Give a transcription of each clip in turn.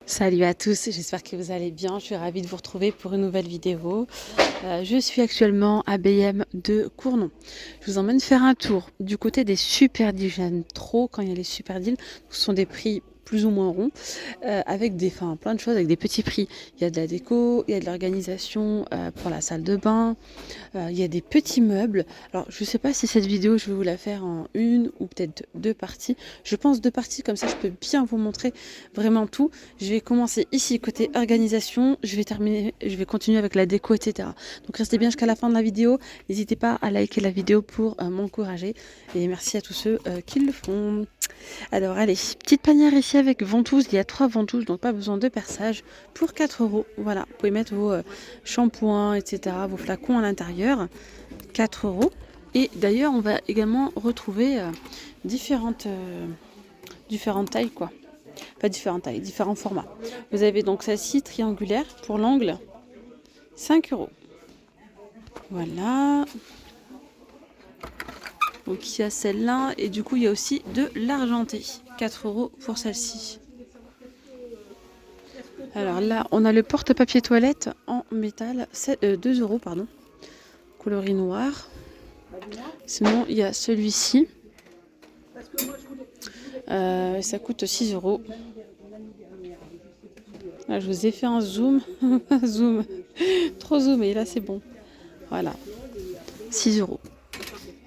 Salut à tous, j'espère que vous allez bien. Je suis ravie de vous retrouver pour une nouvelle vidéo. Je suis actuellement à BM de Cournon. Je vous emmène faire un tour du côté des super deals. J'aime trop quand il y a les super deals. Ce sont des prix plus ou moins ronds, avec plein de choses, avec des petits prix. Il y a de la déco, il y a de l'organisation pour la salle de bain, il y a des petits meubles. Alors, je ne sais pas si cette vidéo, je vais vous la faire en une ou peut-être deux parties. Je pense deux parties, comme ça, je peux bien vous montrer vraiment tout. Je vais commencer ici, côté organisation. Je vais continuer avec la déco, etc. Donc, restez bien jusqu'à la fin de la vidéo. N'hésitez pas à liker la vidéo pour m'encourager. Et merci à tous ceux qui le font. Alors, allez, petite panière ici avec ventouses. Il y a 3 ventouses, donc pas besoin de perçage. Pour 4 euros. Voilà, vous pouvez mettre vos shampoings, etc., vos flacons à l'intérieur. 4 euros. Et d'ailleurs, on va également retrouver différentes tailles, quoi. Pas différentes tailles, différents formats. Vous avez donc celle-ci triangulaire pour l'angle, 5 euros. Voilà. Donc il y a celle-là et du coup il y a aussi de l'argenté, 4 euros pour celle-ci. Alors là, on a le porte-papier toilette en métal, 2 euros, pardon, coloris noir. Sinon, il y a celui-ci, ça coûte 6 euros. Là, je vous ai fait un zoom, zoom, trop zoomé, là c'est bon. Voilà, 6 euros.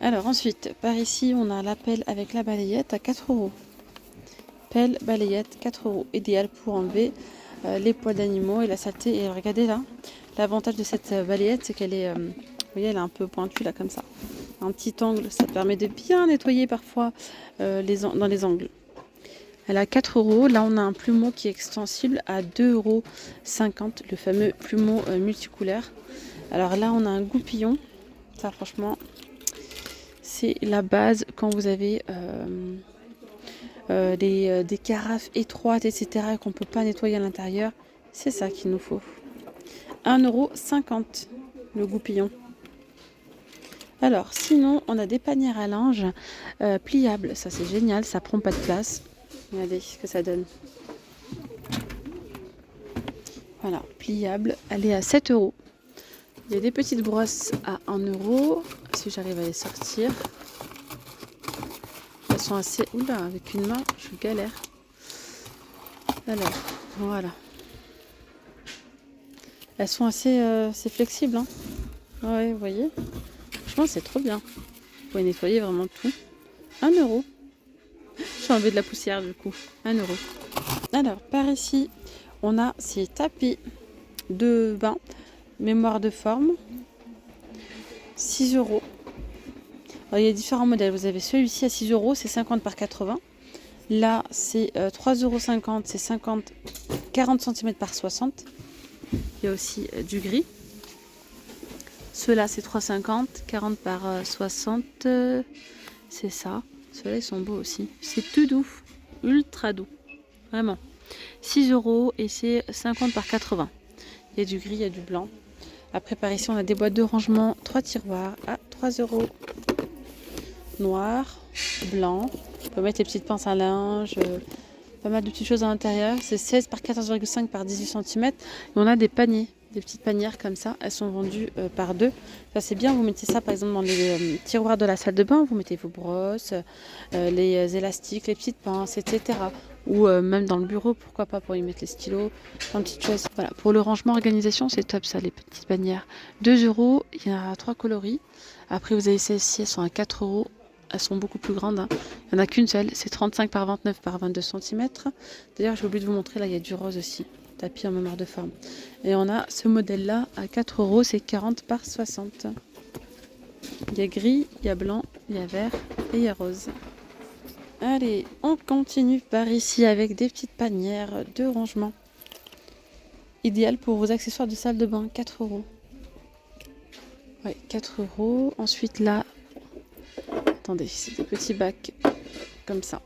Alors ensuite, par ici, on a la pelle avec la balayette à 4 euros. Pelle, balayette, 4 euros. Idéal pour enlever les poils d'animaux et la saleté. Et regardez là, l'avantage de cette balayette, c'est qu'elle est, vous voyez, elle est un peu pointue là comme ça. Un petit angle, ça permet de bien nettoyer parfois dans les angles. Elle a 4 euros. Là, on a un plumeau qui est extensible à 2,50 euros, le fameux plumeau multicouleur. Alors là, on a un goupillon. Ça, franchement, c'est la base quand vous avez des carafes étroites, etc., qu'on ne peut pas nettoyer à l'intérieur. C'est ça qu'il nous faut. 1,50 € le goupillon. Alors, sinon, on a des panières à linge pliables. Ça, c'est génial. Ça prend pas de place. Regardez ce que ça donne. Voilà, pliable. Elle est à 7 euros. Il y a des petites brosses à 1 euro. Si j'arrive à les sortir. Elles sont assez... Oula, avec une main, je galère. Alors, voilà. Elles sont assez flexibles. Hein. Ouais, vous voyez. Franchement, c'est trop bien. Vous pouvez nettoyer vraiment tout. 1 euro. J'ai enlevé de la poussière du coup. 1 euro. Alors, par ici, on a ces tapis de bain. Mémoire de forme. 6 euros. Alors, il y a différents modèles. Vous avez celui-ci à 6 euros, c'est 50 par 80. Là, c'est 3,50 euros, c'est 40 cm par 60. Il y a aussi du gris. Ceux-là, c'est 3,50, 40 par 60. C'est ça. Ceux-là, ils sont beaux aussi. C'est tout doux, ultra doux. Vraiment. 6 euros et c'est 50 par 80. Il y a du gris, il y a du blanc. Après, par ici, on a des boîtes de rangement, 3 tiroirs à 3 euros. Noir, blanc. On peut mettre les petites pinces à linge. Pas mal de petites choses à l'intérieur. C'est 16 par 14,5 par 18 cm. Et on a des paniers, des petites panières comme ça. Elles sont vendues par deux. Ça c'est bien, vous mettez ça par exemple dans les tiroirs de la salle de bain. Vous mettez vos brosses, les élastiques, les petites pinces, etc. Ou même dans le bureau, pourquoi pas, pour y mettre les stylos, plein de petites choses. Voilà, pour le rangement organisation, c'est top ça, les petites panières. 2 euros, il y a 3 coloris. Après vous avez celles-ci, elles sont à 4 euros. Elles sont beaucoup plus grandes. Hein. Il n'y en a qu'une seule. C'est 35 par 29 par 22 cm. D'ailleurs, j'ai oublié de vous montrer. Là, il y a du rose aussi. Tapis en mémoire de forme. Et on a ce modèle-là à 4 euros. C'est 40 par 60. Il y a gris, il y a blanc, il y a vert et il y a rose. Allez, on continue par ici avec des petites panières de rangement. Idéal pour vos accessoires de salle de bain. 4 euros. Ouais, 4 euros. Ensuite, là... Attendez, c'est des petits bacs comme ça.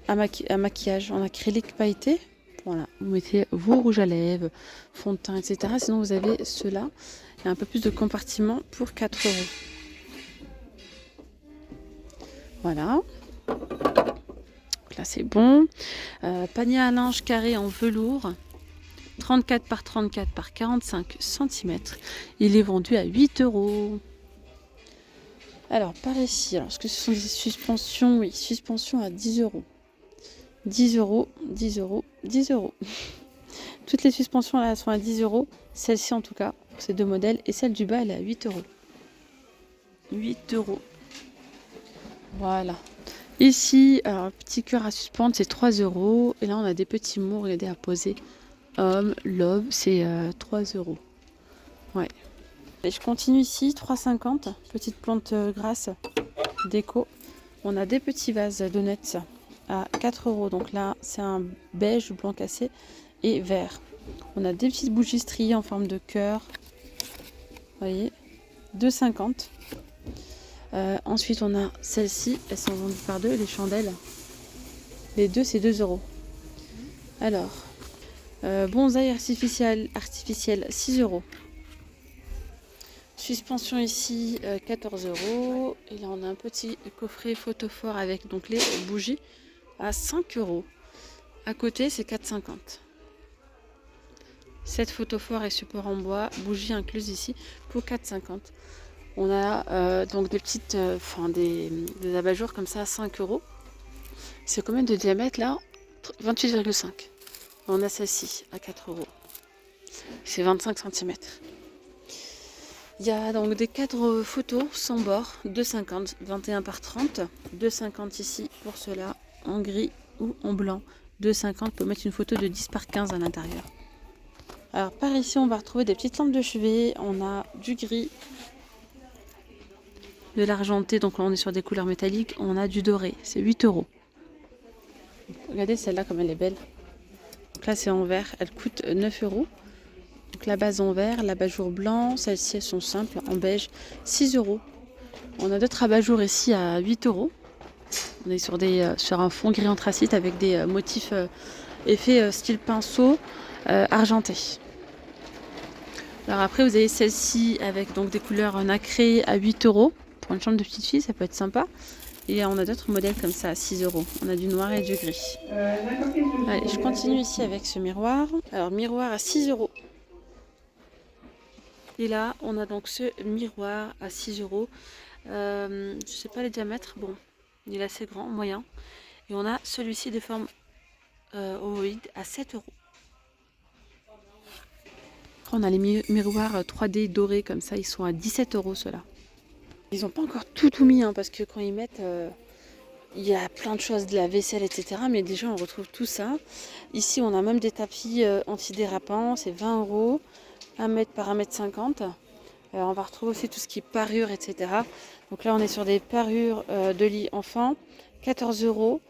À maquillage en acrylique pailleté. Voilà, vous mettez vos rouges à lèvres, fond de teint, etc. Sinon, vous avez ceux-là. Il y a un peu plus de compartiments pour 4 euros. Voilà. Donc Donc là, c'est bon. Panier à linge carré en velours. 34 par 34 par 45 cm. Il est vendu à 8 €. Alors, par ici, alors, est-ce que ce sont des suspensions? Oui, suspension à 10 €. 10 €, 10 €, 10 €. Toutes les suspensions là sont à 10 €. Celle-ci en tout cas, pour ces deux modèles. Et celle du bas, elle est à 8 €. 8 €. Voilà. Ici, alors, petit cœur à suspendre, c'est 3 €. Et là, on a des petits mots, regardez, à poser. Homme, love, c'est 3 €. Ouais. Et je continue ici, 3,50 €. Petite plante grasse, déco. On a des petits vases donuts à 4 €. Donc là, c'est un beige blanc cassé et vert. On a des petites bougies striées en forme de cœur. Vous voyez, 2,50 €. Ensuite, on a celles-ci. Elles sont vendues par deux, les chandelles. Les deux, c'est 2 €. Alors, bonsaï artificiel 6 €. Suspension ici, 14 €. Et là, on a un petit coffret photophore avec donc les bougies à 5 €. À côté, c'est 4,50 €. 7 photophores et support en bois, bougies incluses ici pour 4,50 €. On a donc des petites, des abat-jours comme ça à 5 €. C'est combien de diamètre là? 28,5. On a celle-ci à 4 €. C'est 25 cm. Il y a donc des cadres photos sans bord, 2,50, 21 par 30. 2,50 ici pour cela, en gris ou en blanc. 2,50 pour mettre une photo de 10 par 15 à l'intérieur. Alors par ici, on va retrouver des petites lampes de chevet. On a du gris, de l'argenté, donc là on est sur des couleurs métalliques. On a du doré, c'est 8 €. Regardez celle-là comme elle est belle. Donc là c'est en vert, elle coûte 9 €. Donc la base en vert, l'abat-jour blanc, celles-ci elles sont simples, en beige, 6 €. On a d'autres abat-jours ici à 8 €. On est sur un fond gris anthracite avec des motifs effets style pinceau argenté. Alors après vous avez celle-ci avec donc des couleurs nacrées à 8 €. Pour une chambre de petite fille, ça peut être sympa. Et on a d'autres modèles comme ça à 6 €. On a du noir et du gris. Allez, je continue ici avec ce miroir. Alors miroir à 6 €. Et là, on a donc ce miroir à 6 €. Je ne sais pas les diamètres. Bon, il est assez grand, moyen. Et on a celui-ci de forme ovoïde à 7 €. On a les miroirs 3D dorés comme ça. Ils sont à 17 € ceux-là. Ils n'ont pas encore tout mis, hein, parce que quand ils mettent, il y a plein de choses, de la vaisselle, etc. Mais déjà, on retrouve tout ça. Ici, on a même des tapis antidérapants, c'est 20 €, 1 mètre par 1,50 m. On va retrouver aussi tout ce qui est parure, etc. Donc là, on est sur des parures de lit enfant, 14 €,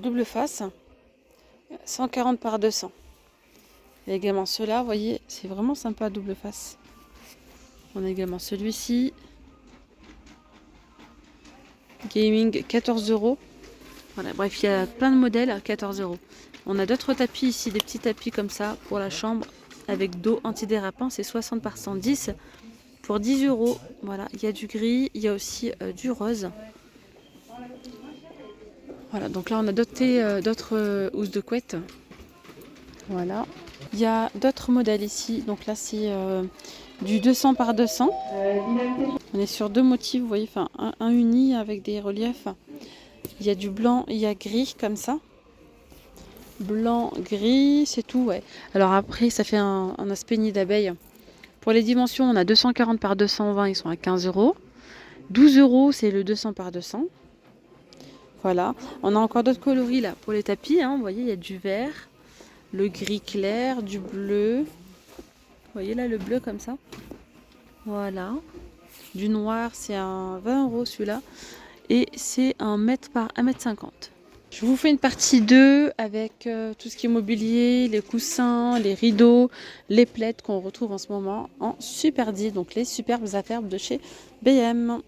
double face, 140 par 200. Il y a également ceux-là, vous voyez, c'est vraiment sympa, double face. On a également celui-ci. Gaming, 14 €. Voilà, bref, il y a plein de modèles à 14 €. On a d'autres tapis ici, des petits tapis comme ça pour la chambre avec dos antidérapant. C'est 60 par 110 pour 10 €. Voilà, il y a du gris, il y a aussi du rose. Voilà, donc là on a d'autres housses de couette. Voilà. Il y a d'autres modèles ici. Donc là c'est du 200 par 200. On est sur deux motifs, vous voyez, enfin un uni avec des reliefs. Il y a du blanc, il y a gris comme ça. Blanc, gris, c'est tout, ouais. Alors après, ça fait un aspect nid d'abeille. Pour les dimensions, on a 240 par 220, ils sont à 15 €. 12 €, c'est le 200 par 200. Voilà. On a encore d'autres coloris là pour les tapis, hein. Vous voyez, il y a du vert, le gris clair, du bleu. Vous voyez là le bleu comme ça. Voilà. Du noir, c'est un 20 € celui-là. Et c'est 1 mètre par 1,50 m. Je vous fais une partie 2 avec tout ce qui est mobilier, les coussins, les rideaux, les plaids qu'on retrouve en ce moment en Super 10. Donc les superbes affaires de chez B&M.